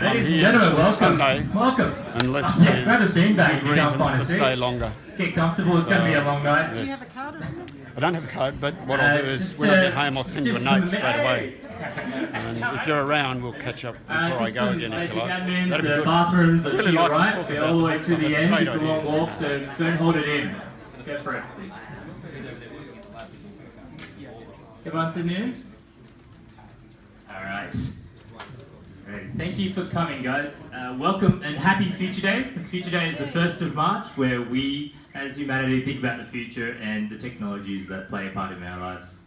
Ladies and gentlemen, welcome. Sunday, welcome. Unless Grab a beanbag if you can't reasons find a to seat. stay longer. Get comfortable, it's going to be a long night. Do you have a card or something? I don't have a code, but what I'll do is when I get home, I'll send you a note straight away. And if you're around, we'll catch up before I go again if you like. Admin, That'd be the good. bathrooms are Really to your like to right, talk they're about all the way that to stuff. the It's a end. great It's a idea. long walk, so don't hold it in. Go for it. Everyone sitting in? Alright. Great. Thank you for coming, guys. Welcome and happy Future Day. Future Day is the 1st of March, where we, as humanity, think about the future and the technologies that play a part in our lives.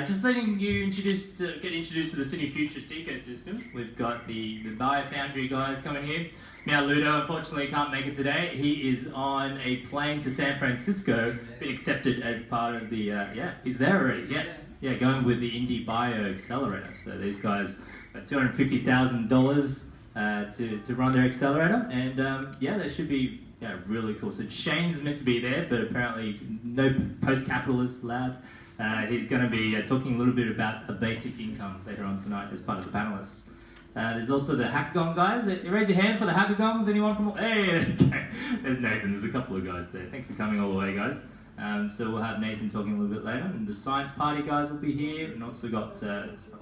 Just letting you get introduced to the Sydney Futurist ecosystem. We've got the Biofoundry guys coming here. Now, Ludo unfortunately can't make it today. He is on a plane to San Francisco, been accepted as part of the, he's there already, yeah, going with the Indie Bio Accelerator. So these guys got $250,000 to run their accelerator, and they should be really cool. So Shane's meant to be there, but apparently no post-capitalist lab. He's going to be talking a little bit about a basic income later on tonight as part of the panelists. There's also the Hackagong guys. Raise your hand for the Hackagongs. Anyone from? Hey, okay. There's Nathan. There's a couple of guys there. Thanks for coming all the way, guys. So we'll have Nathan talking a little bit later, and the Science Party guys will be here, and also got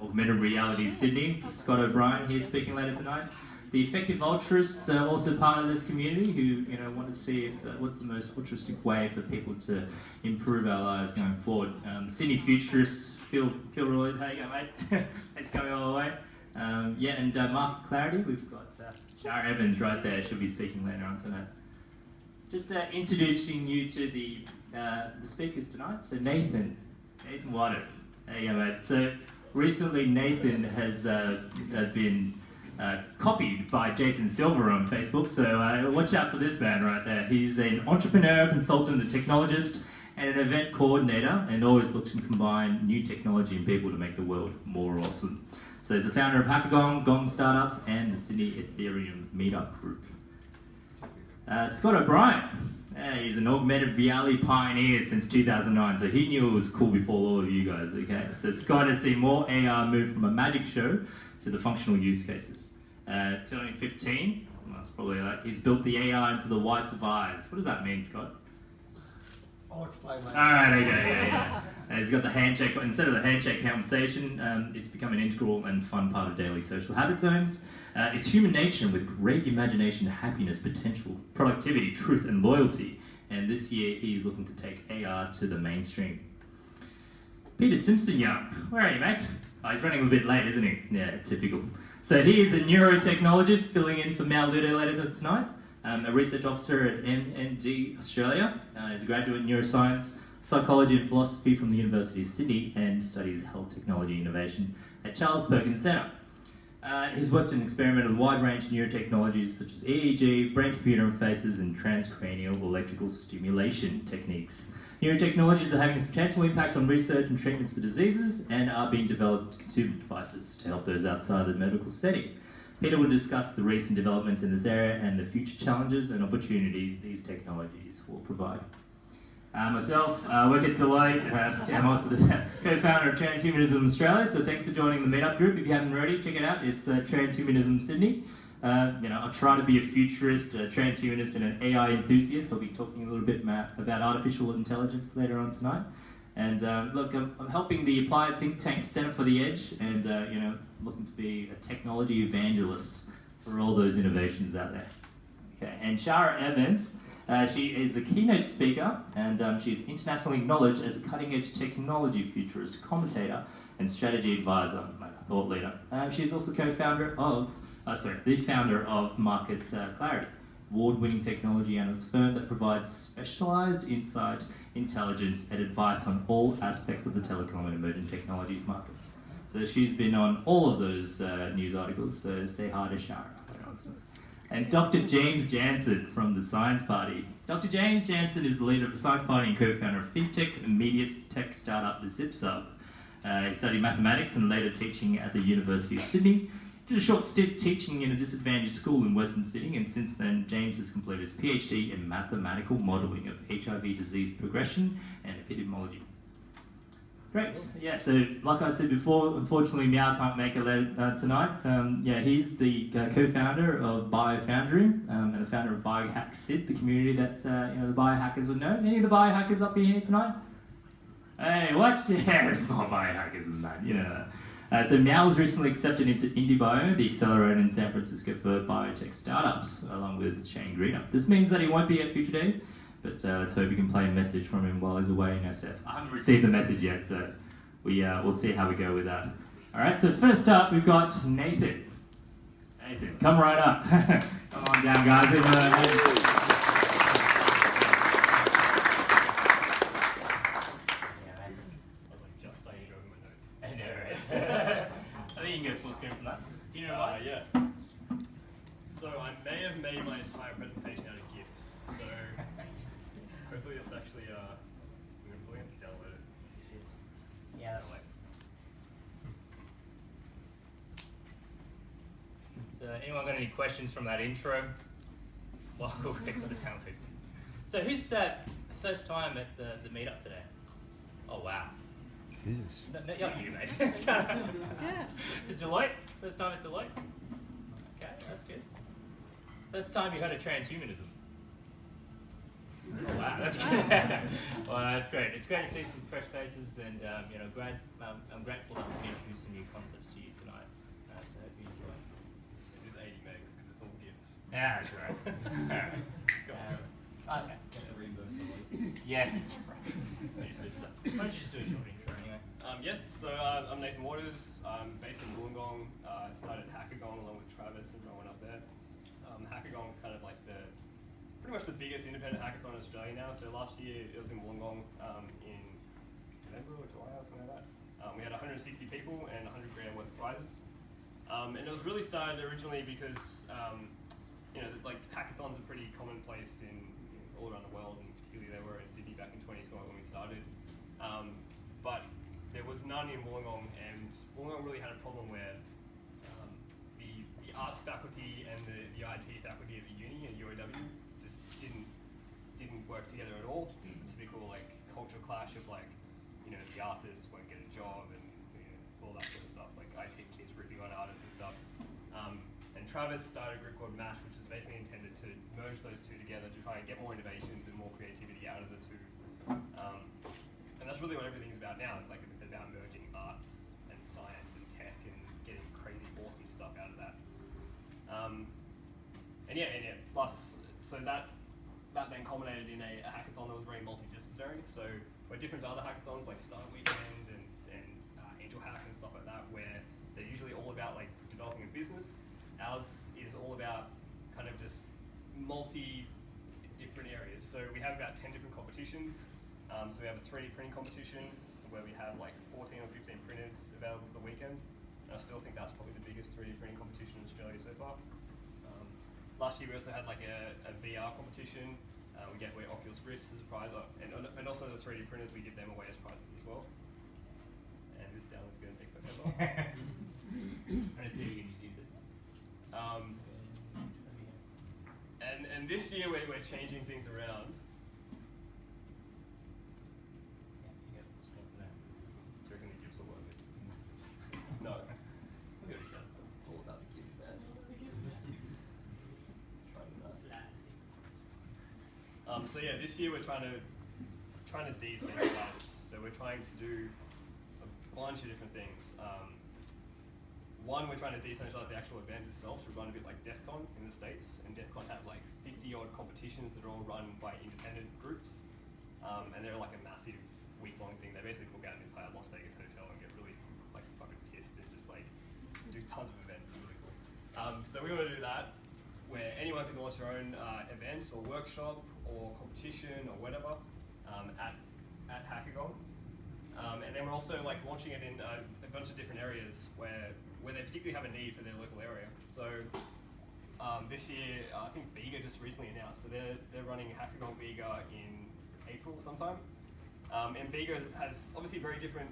Augmented Reality Sydney. Scott O'Brien here speaking later tonight. The Effective Altruists are also part of this community who want to see if, what's the most altruistic way for people to improve our lives going forward. The Sydney Futurists, Phil Roy, how you going, mate? It's coming all the way. And Market Clarity, we've got Shara Evans right there. She'll be speaking later on tonight. Just introducing you to the speakers tonight. So Nathan Waters, there you go, mate. So recently Nathan has been copied by Jason Silver on Facebook, so watch out for this man right there. He's an entrepreneur, consultant, a technologist, and an event coordinator, and always looks to combine new technology and people to make the world more awesome. So he's the founder of Hackagong, Gong Startups, and the Sydney Ethereum Meetup Group. Scott O'Brien, he's an augmented reality pioneer since 2009, so he knew it was cool before all of you guys, okay? So Scott has seen more AR move from a magic show to the functional use cases. Turning 15, that's probably like, he's built the AR into the whites of eyes. What does that mean, Scott? I'll explain later. Alright, okay, yeah. He's got the handshake, instead of the handshake conversation, it's become an integral and fun part of daily social habit zones. It's human nature with great imagination, happiness, potential, productivity, truth, and loyalty. And this year, he's looking to take AR to the mainstream. Peter Simpson-Young, where are you, mate? Oh, he's running a bit late, isn't he? Yeah, typical. So he is a neurotechnologist filling in for Mal Ludo later tonight, a research officer at MND Australia. He's a graduate in neuroscience, psychology and philosophy from the University of Sydney, and studies health technology innovation at Charles Perkins Centre. He's worked and experimented with a wide range of neurotechnologies such as EEG, brain-computer interfaces, and transcranial electrical stimulation techniques. Neurotechnologies are having a substantial impact on research and treatments for diseases and are being developed consumer devices to help those outside the medical setting. Peter will discuss the recent developments in this area and the future challenges and opportunities these technologies will provide. Myself, I work at Deloitte. I'm also the co-founder of Transhumanism Australia, so thanks for joining the meetup group. If you haven't already, check it out. It's Transhumanism Sydney. I try to be a futurist, a transhumanist, and an AI enthusiast. We'll be talking a little bit about artificial intelligence later on tonight. And look, I'm helping the applied think tank Centre for the Edge, and looking to be a technology evangelist for all those innovations out there. Okay, and Shara Evans, she is the keynote speaker, and she's internationally acknowledged as a cutting-edge technology futurist, commentator, and strategy advisor, thought leader. She's also co-founder of the founder of Market Clarity, award-winning technology analyst firm that provides specialized insight, intelligence, and advice on all aspects of the telecom and emerging technologies markets. So she's been on all of those news articles, so say hi to Shara. And Dr. James Jansson from the Science Party. Dr. James Jansson is the leader of the Science Party and co-founder of fintech and media tech startup ZipSub. He studied mathematics and later teaching at the University of Sydney. Did a short stint teaching in a disadvantaged school in Western Sydney, and since then James has completed his PhD in mathematical modelling of HIV disease progression and epidemiology. Great. Yeah, so like I said before, unfortunately Meow can't make it tonight. Yeah, he's the co-founder of BioFoundry and the founder of Biohack Sid, the community that the biohackers would know. Any of the biohackers up here tonight? Hey, what? Yeah, there's more biohackers than that. You know that. So Meow was recently accepted into IndieBio, the accelerator in San Francisco for biotech startups, along with Shane Greenup. This means that he won't be at Future Day, but let's hope we can play a message from him while he's away in SF. I haven't received the message yet, so we'll see how we go with that. All right, so first up, we've got Nathan. Nathan, come right up. Come on down, guys. Yeah. So I may have made my entire presentation out of GIFs. So hopefully it's actually we're going to download it. Yeah, that way. So anyone got any questions from that intro? Well, we're going to download. So who's first time at the meetup today? Oh wow. Jesus. No, yeah, you mate. It's kind of to Deloitte. First time at Deloitte. Okay, that's good. First time you heard of transhumanism. Oh wow, that's good. Well, that's great. It's great to see some fresh faces, and I'm grateful that we can introduce some new concepts to you tonight. So hope you enjoy. It is 80 megs because it's all GIFs. Yeah, that's right. All right. Okay. Yeah, that's right. Why don't you just do a short intro anyway? So I'm Nathan Waters. I'm based in Wollongong. I started Hackagong along with Travis and everyone up there. Hackagong is kind of like pretty much the biggest independent hackathon in Australia now. So last year it was in Wollongong in November or July or something like that. We had 160 people and 100 grand worth of prizes. And it was really started originally because like hackathons are pretty commonplace in all around the world, and particularly they were in Sydney back in 2012 when we started. But there was none in Wollongong, and Wollongong really had a problem where the arts faculty and the IT faculty of the uni at UOW just didn't work together at all. It's a typical culture clash of the artists won't get a job and all that sort of stuff, like IT kids ripping on artists and stuff. And Travis started a group called MASH, which is basically intended to merge those two together to try and get more innovations and more creativity out of the two. And that's really what everything's about now. It's about merging arts and science and tech and getting crazy awesome stuff out of that. Plus, so that then culminated in a hackathon that was very multidisciplinary. So we're different to other hackathons like Startup Weekend and Angel Hack and stuff like that, where they're usually all about developing a business. Ours is all about kind of just different areas. So we have about 10 different competitions. So we have a 3D printing competition where we have 14 or 15 printers available for the weekend. And I still think that's probably the biggest 3D printing competition in Australia so far. Last year we also had a VR competition. We gave away Oculus Rifts as a prize, and also the 3D printers, we give them away as prizes as well. And this download is going to take forever. Let's see if we can just use it. And this year we're changing things around. Do you reckon the GIFs will work? No. It's all about the GIFs, man. So yeah, this year we're trying to decentralize. So we're trying to do a bunch of different things. One, we're trying to decentralize the actual event itself to run a bit like DEF CON in the States. And DEF CON have 50 odd competitions that are all run by independent groups. And they're a massive week-long thing. They basically book out an entire Las Vegas hotel and get really fucking pissed and just do tons of events. It's really cool. So we want to do that, where anyone can launch their own event or workshop or competition or whatever at Hackagong. And then we're also launching it in a bunch of different areas where they particularly have a need for their local area. So this year, I think Bega just recently announced, so they're running Hackagong Bega in April sometime. And Bega has obviously very different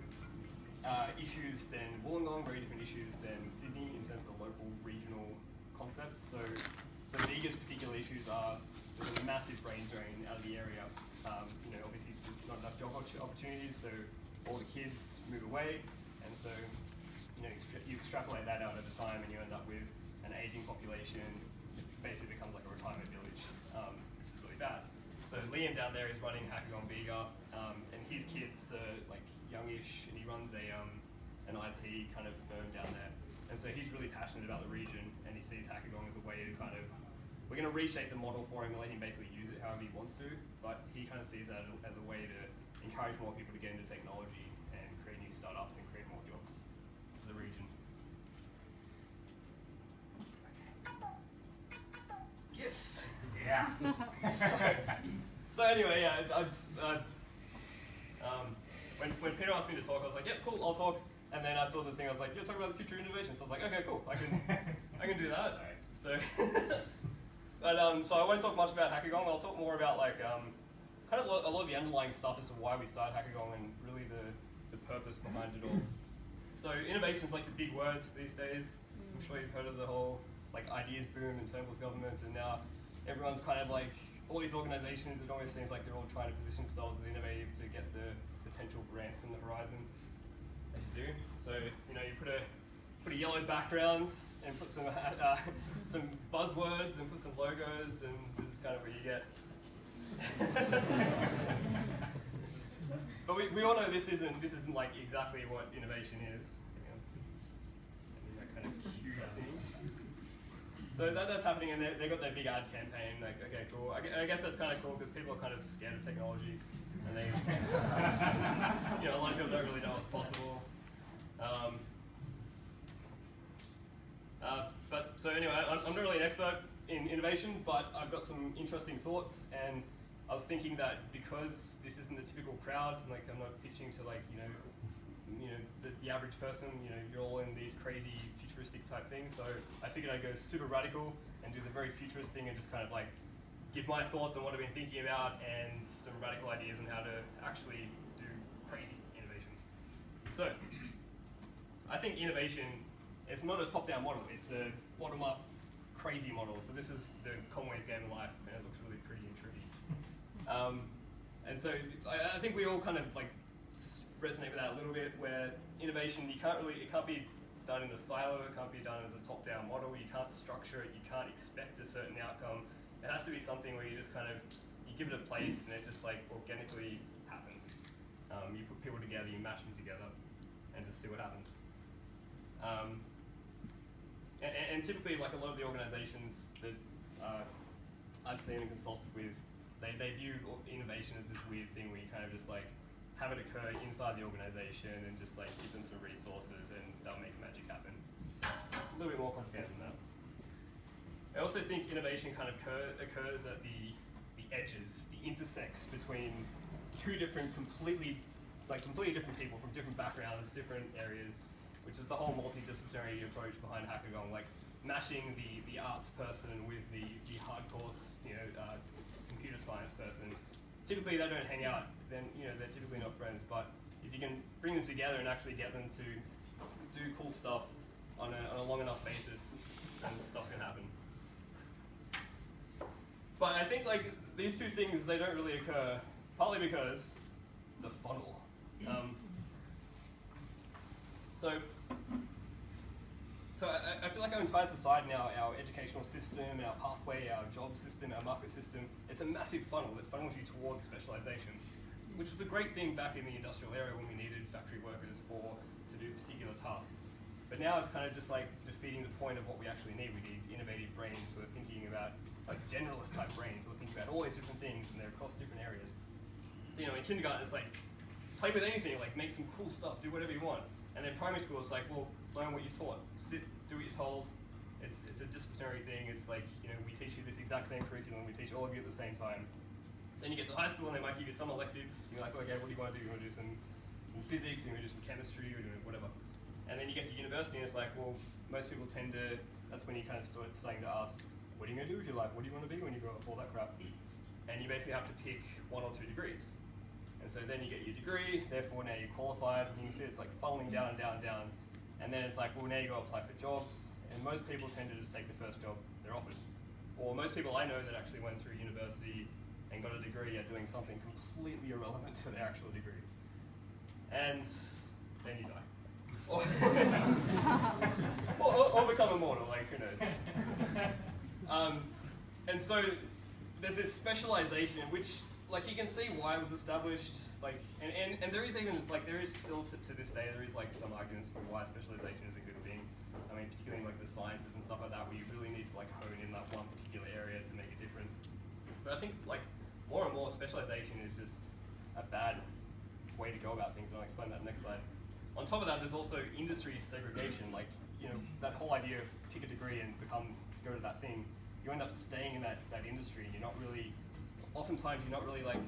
issues than Wollongong, very different issues than Sydney in terms of the local regional concepts. So Bega's particular issues are there's a massive brain drain out of the area. Obviously there's not enough job opportunities, so all the kids move away, and so you extrapolate that out over time, and you end up with an aging population. It basically becomes like a retirement village, which is really bad. So Liam down there is running Hackagong Bega, and his kids are like youngish, and he runs an IT kind of firm down there. And so he's really passionate about the region, and he sees Hackagong as a way to kind of, we're going to reshape the model for him and let him basically use it however he wants to, but he kind of sees that as a way to encourage more people to get into technology and create new startups and create more jobs for the region. Gifts! Yeah. So anyway, yeah, when Peter asked me to talk, I was like, yeah, cool, I'll talk. And then I saw the thing, I was like, you're talking about the future innovation. So I was like, okay, cool, I can do that. So, so I won't talk much about Hackagong. I'll talk more about like kind of a lot of the underlying stuff as to why we started Hackagong and really the purpose behind it all. So innovation is like the big word these days. I'm sure you've heard of the whole like ideas boom in Turnbull's government, and now everyone's kind of like, all these organizations, it always seems like they're all trying to position themselves as innovative to get the potential grants in the horizon. As you do. So, you put a yellow background and put some buzzwords and put some logos, and this is kind of what you get. But we all know this isn't like exactly what innovation is. That kind of cute thing. So that's happening, and they got their big ad campaign. Like, okay, cool. I guess that's kind of cool because people are kind of scared of technology, and they, a lot of people don't really know what's possible. But so anyway, I'm not really an expert in innovation, but I've got some interesting thoughts, and I was thinking that because this isn't the typical crowd, like I'm not pitching to like the average person, you're all in these crazy futuristic type things. So I figured I'd go super radical and do the very futurist thing and just kind of like give my thoughts on what I've been thinking about and some radical ideas on how to actually do crazy innovation. So I think innovation, it's not a top-down model, it's a bottom-up crazy model. So this is the Conway's Game of Life, and it looks really pretty and trippy. And so I think we all kind of like resonate with that a little bit, where innovation, it can't be done in a silo, it can't be done as a top-down model, you can't structure it, you can't expect a certain outcome. It has to be something where you just kind of, you give it a place and it just like organically happens. You put people together, you mash them together, and just see what happens. And typically, like a lot of the organizations that I've seen and consulted with, they view innovation as this weird thing where you kind of just like have it occur inside the organization and just like give them some resources and they'll make magic happen. A little bit more complicated than that. I also think innovation kind of occurs at the edges, the intersects between two different completely different people from different backgrounds, different areas, which is the whole multidisciplinary approach behind Hackagong, like mashing the arts person with the hardcore, computer science person. Typically they don't hang out, then they're typically not friends, but if you can bring them together and actually get them to do cool stuff on a long enough basis, then stuff can happen. But I think like these two things, they don't really occur, partly because the funnel. So I feel like our entire society now, our educational system, our pathway, our job system, our market system, it's a massive funnel that funnels you towards specialization, which was a great thing back in the industrial era when we needed factory workers to do particular tasks. But now it's kind of just like defeating the point of what we actually need. We need innovative brains who are thinking about, like generalist type brains who are thinking about all these different things and they're across different areas. So in kindergarten it's like, play with anything, like make some cool stuff, do whatever you want. And then primary school it's like, well, learn what you're taught. Sit, do what you're told. It's a disciplinary thing. It's like, we teach you this exact same curriculum, we teach all of you at the same time. Then you get to high school and they might give you some electives. You're like, okay, what do you want to do? You want to do some physics, you want to do some chemistry, or whatever. And then you get to university and it's like, well, most people tend to, that's when you kind of start starting to ask, what are you going to do with your life? What do you want to be when you grow up? All that crap. And you basically have to pick 1 or 2 degrees. And so then you get your degree, therefore now you're qualified, and you can see it's like funneling down and down and down. And then it's like, well, now you go apply for jobs, and most people tend to just take the first job they're offered. Or most people I know that actually went through university and got a degree are doing something completely irrelevant to their actual degree. and then you die. Or, or become immortal, like who knows. And so there's this specialization which, like, you can see why it was established, like, and there is even, like, there is still to this day, there is like some arguments for why specialization is a good thing. I mean, particularly in like the sciences and stuff like that, where you really need to like hone in that one particular area to make a difference. But I think like more and more specialization is just a bad way to go about things, and I'll explain that next slide. On top of that, there's also industry segregation, like, you know, that whole idea of pick a degree and go to that thing. You end up staying in that industry, and you're not really, oftentimes you're not really like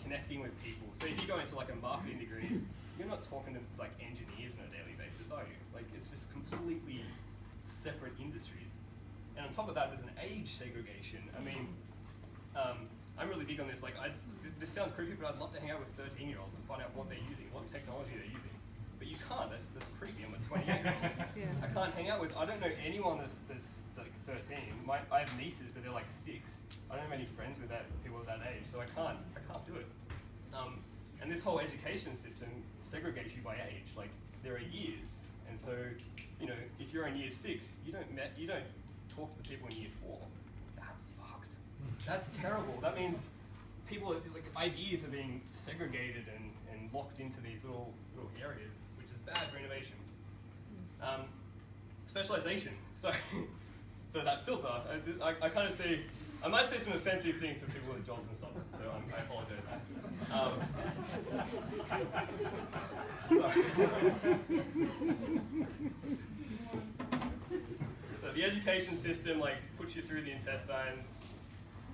connecting with people. So if you go into like a marketing degree, you're not talking to like engineers on a daily basis, are you? Like, it's just completely separate industries. And on top of that, there's an age segregation. I mean, I'm really big on this. Like, this sounds creepy, but I'd love to hang out with 13-year-olds and find out what they're using, what technology they're using. But you can't. That's creepy. I'm a 28-year-old. Yeah. I can't hang out with. I don't know anyone that's like 13. I have nieces, but they're like 6. I don't have any friends with people of that age, so I can't do it. And this whole education system segregates you by age. Like, there are years, and so, you know, if you're in year 6, you don't talk to the people in year 4. That's fucked. That's terrible. That means people, like, ideas are being segregated and locked into these little areas, which is bad for innovation. Specialization. So that filter, I kind of see, I might say some offensive things for people with jobs and stuff, so I apologize. So the education system, like, puts you through the intestines,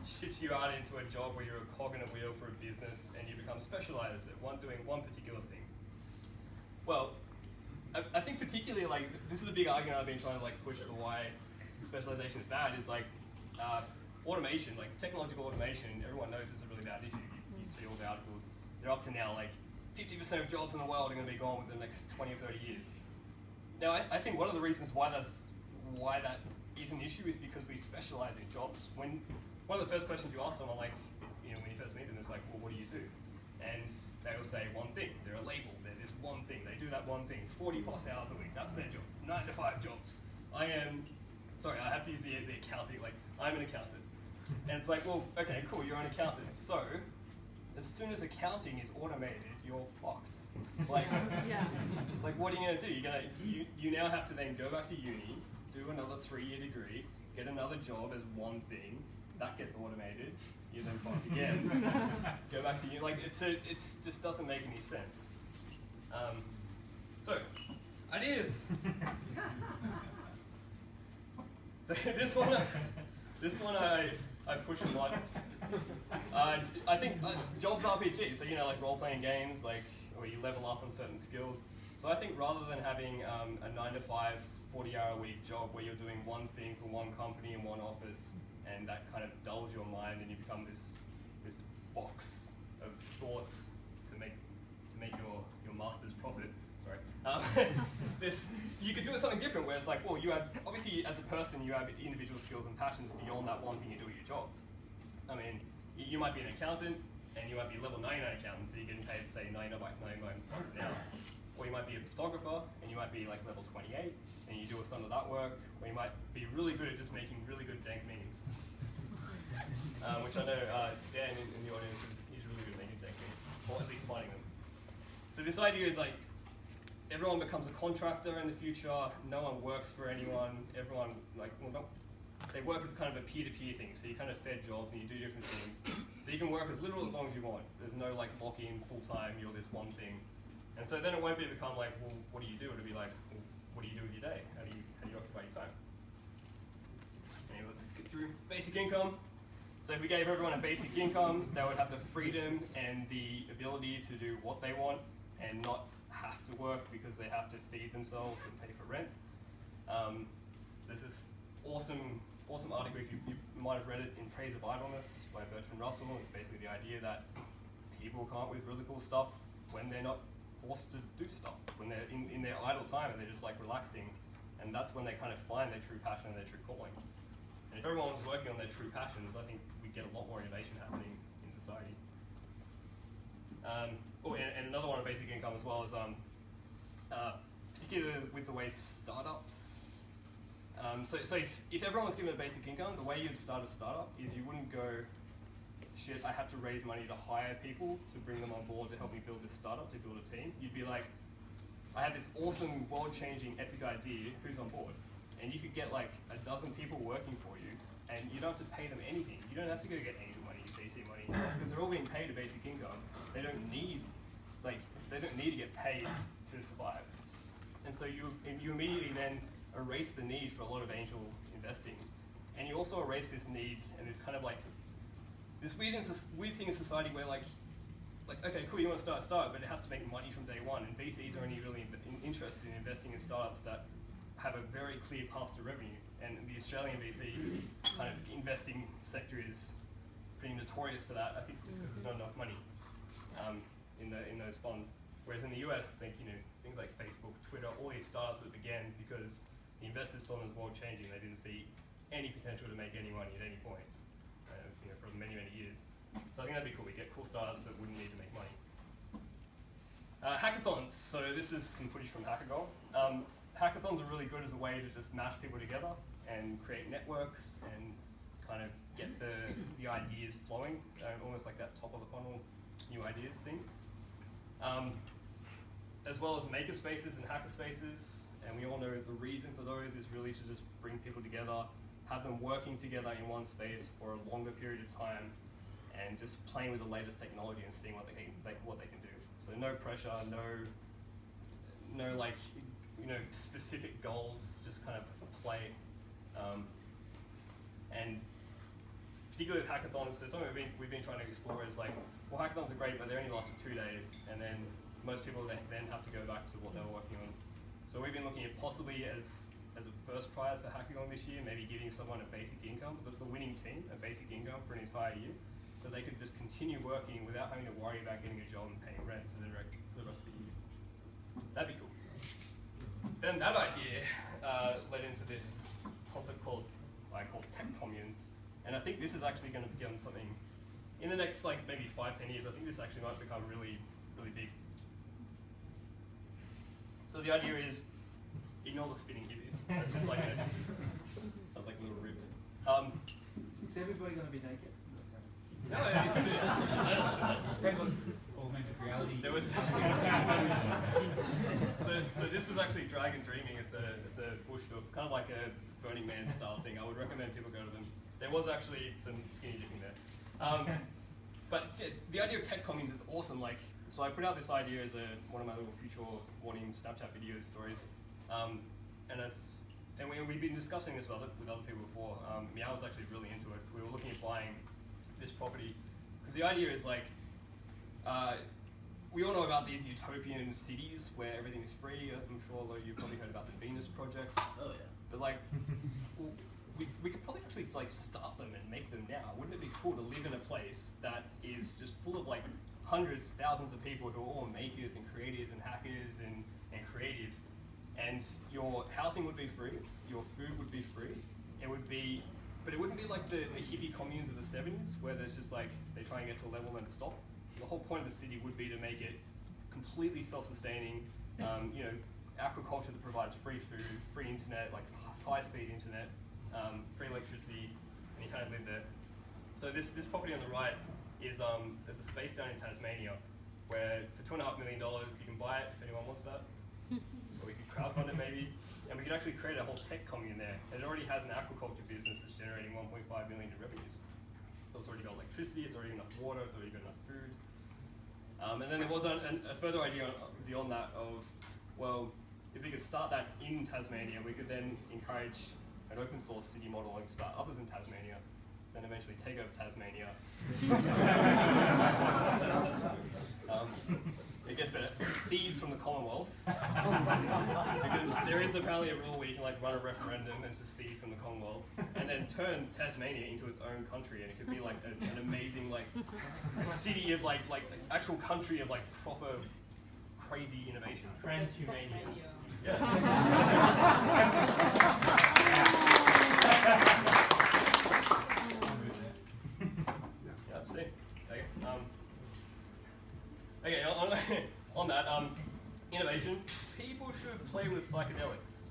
shits you out into a job where you're a cog in a wheel for a business, and you become specialized at doing one particular thing. Well, I think particularly, like, this is a big argument I've been trying to like push for why specialization is bad, is like automation, like technological automation. Everyone knows it's a really bad issue. You see all the articles. They're up to now like 50% of jobs in the world are going to be gone within the next 20 or 30 years. Now, I think one of the reasons why that is an issue is because we specialize in jobs. When one of the first questions you ask someone, like, you know, when you first meet them, is like, well, what do you do? And they will say one thing. They're a label. They're this one thing. They do that one thing 40 plus hours a week. That's their job. 9 to 5 jobs. I have to use the accounting. Like, I'm an accountant. And it's like, well, okay, cool, you're an accountant. So, as soon as accounting is automated, you're fucked. Like, Yeah. like, what are you gonna do? You now have to then go back to uni, do another 3-year degree, get another job as one thing. That gets automated. You then fuck again. Go back to uni. Like, it's just doesn't make any sense. So, ideas. So this one I push a lot. I think jobs RPG. So, you know, like role-playing games, like where you level up on certain skills. So I think rather than having a 9 to 5, 40-hour-a-week job where you're doing one thing for one company in one office, and that kind of dulls your mind, and you become this box of thoughts to make your master's profit. Sorry. You could do it something different, where it's like, well, you have, obviously as a person, you have individual skills and passions beyond that one thing you do at your job. I mean, you might be an accountant, and you might be level 99 accountant, so you're getting paid, say, $99 an hour. Or you might be a photographer, and you might be like level 28, and you do some of that work, or you might be really good at just making really good dank memes. Which I know Dan in the audience, he's really good at making dank memes, or at least finding them. So this idea is like, everyone becomes a contractor in the future, no one works for anyone, everyone, like, well, they work as kind of a peer-to-peer thing, so you kind of fed jobs and you do different things. So you can work as little as long as you want. There's no like lock-in, full-time, you're this one thing. And so then it won't become like, well, what do you do? It'll be like, well, what do you do with your day? How do you occupy your time? Okay, let's skip through basic income. So if we gave everyone a basic income, they would have the freedom and the ability to do what they want and not have to work because they have to feed themselves and pay for rent. There's this awesome article, if you might have read it, In Praise of Idleness by Bertrand Russell. It's basically the idea that people come up with really cool stuff when they're not forced to do stuff, when they're in their idle time and they're just like relaxing, and that's when they kind of find their true passion and their true calling. And if everyone was working on their true passions, I think we'd get a lot more innovation happening in society. oh, and another one on basic income as well is particularly with the way startups. So if everyone was given a basic income, the way you'd start a startup is you wouldn't go, shit, I have to raise money to hire people to bring them on board to help me build this startup, to build a team. You'd be like, I have this awesome, world-changing, epic idea, who's on board? And you could get like a dozen people working for you, and you don't have to pay them anything. You don't have to go get angel money, VC money, because they're all being paid a basic income. They don't need to get paid to survive. And so you immediately then erase the need for a lot of angel investing. And you also erase this need and this kind of like, this weird thing in society where like, okay, cool, you want to start a startup, but it has to make money from day one. And VCs are only really interested in investing in startups that have a very clear path to revenue. And the Australian VC kind of investing sector is pretty notorious for that, I think just because there's not enough money in those funds. Whereas in the US, like, things like Facebook, Twitter, all these startups that began because the investors saw them as world changing. They didn't see any potential to make any money at any point for many, many years. So I think that'd be cool. We get cool startups that wouldn't need to make money. Hackathons. So this is some footage from Hackagong. Hackathons are really good as a way to just mash people together and create networks and kind of get the ideas flowing, almost like that top of the funnel new ideas thing. As well as maker spaces and hacker spaces, and we all know the reason for those is really to just bring people together, have them working together in one space for a longer period of time, and just playing with the latest technology and seeing what they can do. So no pressure, no like specific goals, just kind of play. And particularly with hackathons, so something we've been trying to explore is like, well, hackathons are great, but they only last for 2 days, and then most people then have to go back to what they were working on. So we've been looking at possibly as a first prize for Hackagong this year, maybe giving someone a basic income, the winning team, a basic income for an entire year, so they could just continue working without having to worry about getting a job and paying rent for the rest of the year. That'd be cool. Then that idea led into this concept called tech communes, and I think this is actually going to become something in the next maybe 5-10 years. I think this actually might become really, really big. So the idea is, ignore the spinning hippies. That's just like a little rib. Is everybody going to be naked? No, Augmented reality. there was. so this is actually Dragon Dreaming. It's a bush dog. It's kind of like a Burning Man style thing. I would recommend people go to them. There was actually some skinny dipping there. But the idea of tech communes is awesome. So I put out this idea as one of my little future warning Snapchat video stories. And we've been discussing this with other people before. Meow was actually really into it. We were looking at buying this property because the idea is we all know about these utopian cities where everything is free. I'm sure a lot of you probably heard about the Venus Project. Oh yeah. But we could probably actually start them and make them now. Wouldn't it be cool to live in a place that is just full of hundreds, thousands of people who are all makers and creators and hackers and creatives, and your housing would be free, your food would be free, but it wouldn't be like the hippie communes of the 70s where there's just they try and get to a level and stop. The whole point of the city would be to make it completely self-sustaining, aquaculture that provides free food, free internet, high-speed internet, free electricity, and you kind of live there. So this property on the right is there's a space down in Tasmania where for $2.5 million you can buy it if anyone wants that, or we could crowdfund it maybe, and we could actually create a whole tech commune there. And it already has an aquaculture business that's generating $1.5 million in revenues. So it's already got electricity, it's already got enough water, it's already got enough food. And then there was a further idea beyond that of, well, if we could start that in Tasmania, we could then encourage an open source city model and start others in Tasmania, then eventually take over Tasmania. It gets better. Secede from the Commonwealth. Because there is apparently a rule where you can run a referendum and secede from the Commonwealth, and then turn Tasmania into its own country, and it could be an amazing city of actual country of proper crazy innovation. Transhumania. Yeah. Yeah, see. Okay. Okay. play with psychedelics.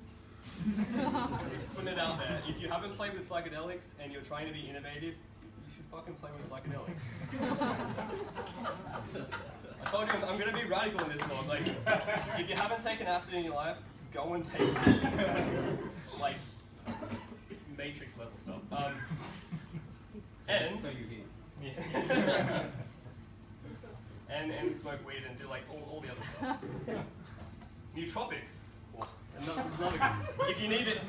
Just putting it out there. If you haven't played with psychedelics and you're trying to be innovative, you should fucking play with psychedelics. I told you I'm going to be radical in this one. Like, if you haven't taken acid in your life, go and take acid. Like, Matrix level stuff. And So you hear. yeah. and smoke weed and do like all the other stuff. Nootropics. It's another good. If you need it,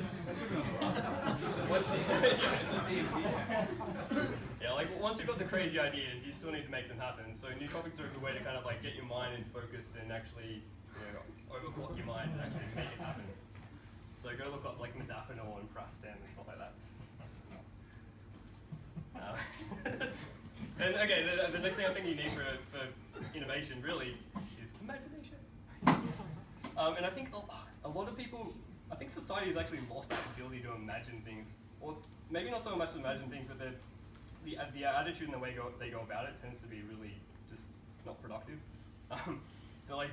yeah, like once you've got the crazy ideas, you still need to make them happen. So nootropics are a good way to kind of like get your mind in focus and actually, overclock your mind and actually make it happen. So go look up like modafinil and Prastem and stuff like that. And okay, the next thing I think you need for innovation really is imagination. And I think a lot of people, I think society has actually lost its ability to imagine things, or maybe not so much to imagine things, but the attitude and the way they go about it tends to be really just not productive. So like,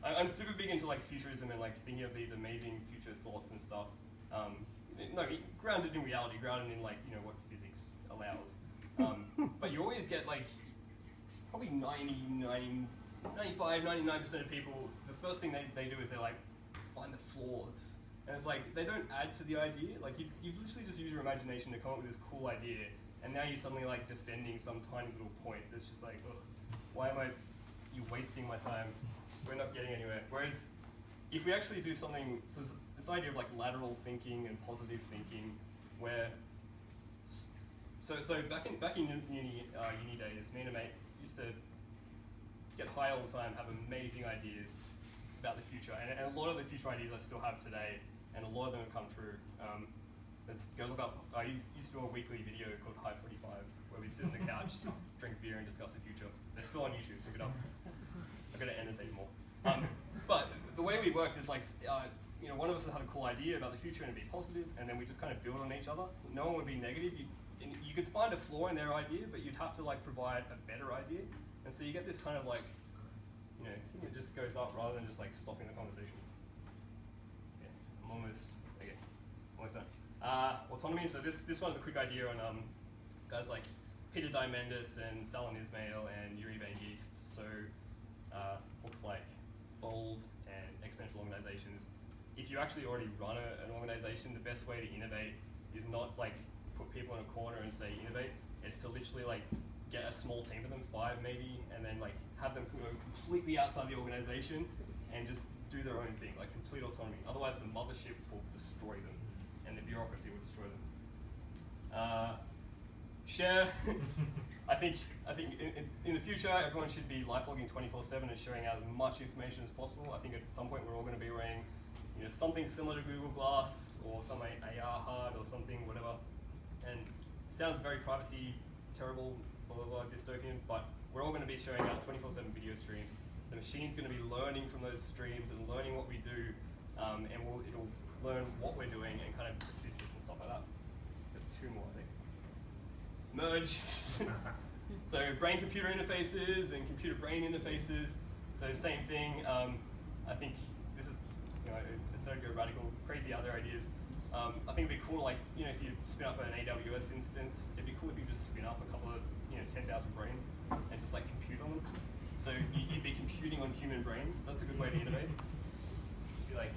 I'm super big into like futurism and like thinking of these amazing future thoughts and stuff. No, grounded in reality, grounded in like what physics allows. But you always get like probably 95, 99% of people, the first thing they do is they like find the flaws. And it's like, they don't add to the idea. Like you literally just use your imagination to come up with this cool idea, and now you're suddenly like defending some tiny little point that's just like, ugh, why am you wasting my time? We're not getting anywhere. Whereas if we actually do something, so this idea of like lateral thinking and positive thinking, where so back in uni days, me and a mate used to get high all the time, have amazing ideas about the future, and a lot of the future ideas I still have today, and a lot of them have come true. Let's go look up. I used to do a weekly video called High 45, where we sit on the couch, drink beer, and discuss the future. They're still on YouTube. Look it up. I've got to annotate more. But the way we worked is like, one of us had a cool idea about the future and it'd be positive, and then we just kind of build on each other. No one would be negative. You could find a flaw in their idea, but you'd have to like provide a better idea. And so you get this kind of like, thing that just goes up rather than just like stopping the conversation. Yeah, I'm almost done. Autonomy. So this one's a quick idea on guys like Peter Diamandis and Salim Ismail and Yuri Van Yeast. So books like Bold and Exponential Organizations. If you actually already run an organization, the best way to innovate is not like put people in a corner and say innovate. It's to literally like get a small team of them, 5 maybe, and then like have them go completely outside the organization and just do their own thing, like complete autonomy. Otherwise the mothership will destroy them and the bureaucracy will destroy them. Share. I think in the future everyone should be live logging 24/7 and sharing out as much information as possible. I think at some point we're all going to be wearing something similar to Google Glass or some AR HUD or something, whatever. And it sounds very privacy terrible, blah blah blah, dystopian, but we're all going to be sharing out 24/7 video streams. The machine's going to be learning from those streams and learning what we do, and it'll learn what we're doing and kind of assist us and stuff like that. Got 2 more, I think. Merge. So brain-computer interfaces and computer-brain interfaces. So same thing. I think this is, it's so go radical, crazy out there ideas. I think it'd be cool, like, if you spin up an AWS instance, it'd be cool if you just spin up a couple of, 10,000 brains and just like compute on them. So you'd be computing on human brains. That's a good way to innovate. Just be like,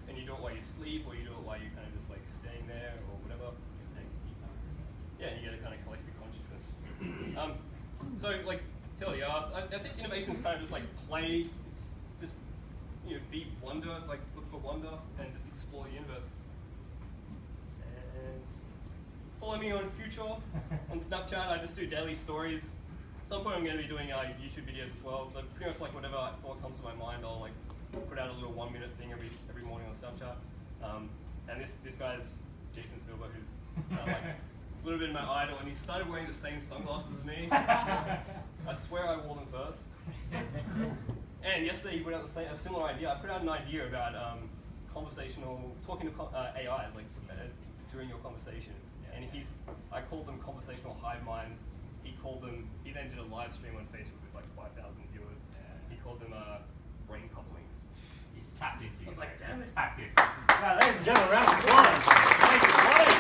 and you do it while you sleep, or you do it while you're kind of just like staying there or whatever. Yeah, you get a kind of collective consciousness. So like, I think innovation is kind of just like play. It's just be wonder, like look for wonder and just explore the universe. And follow me on Future on Snapchat. I just do daily stories. At some point I'm going to be doing YouTube videos as well. So pretty much like whatever thought comes to my mind, I'll like put out a little 1-minute thing every morning on Snapchat. And this guy's Jason Silver, who's like a little bit of my idol, and he started wearing the same sunglasses as me. I swear I wore them first. And yesterday he put out a similar idea. I put out an idea about talking to AIs like during your conversation. And I called them conversational hive minds. He then did a live stream on Facebook with like 5,000 viewers. He called them brain couplings. just tapped into you. I was like, damn it. Tapped in. Wow, ladies and gentlemen, round of applause. Thank you, buddy.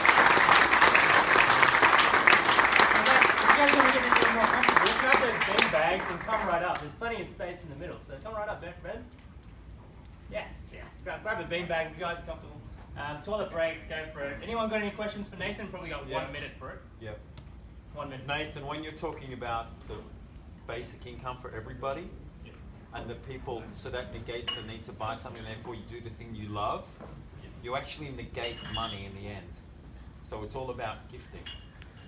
If you guys want to get into more comfortable, grab those bean bags and come right up. There's plenty of space in the middle, so come right up, Ben. Yeah. Grab a bean bag if you guys are comfortable. Toilet breaks, go for it. Anyone got any questions for Nathan? Probably got 1 minute for it. Yep. 1 minute. Nathan, when you're talking about the basic income for everybody, and the people, so that negates the need to buy something, and therefore you do the thing you love, you actually negate money in the end. So it's all about gifting.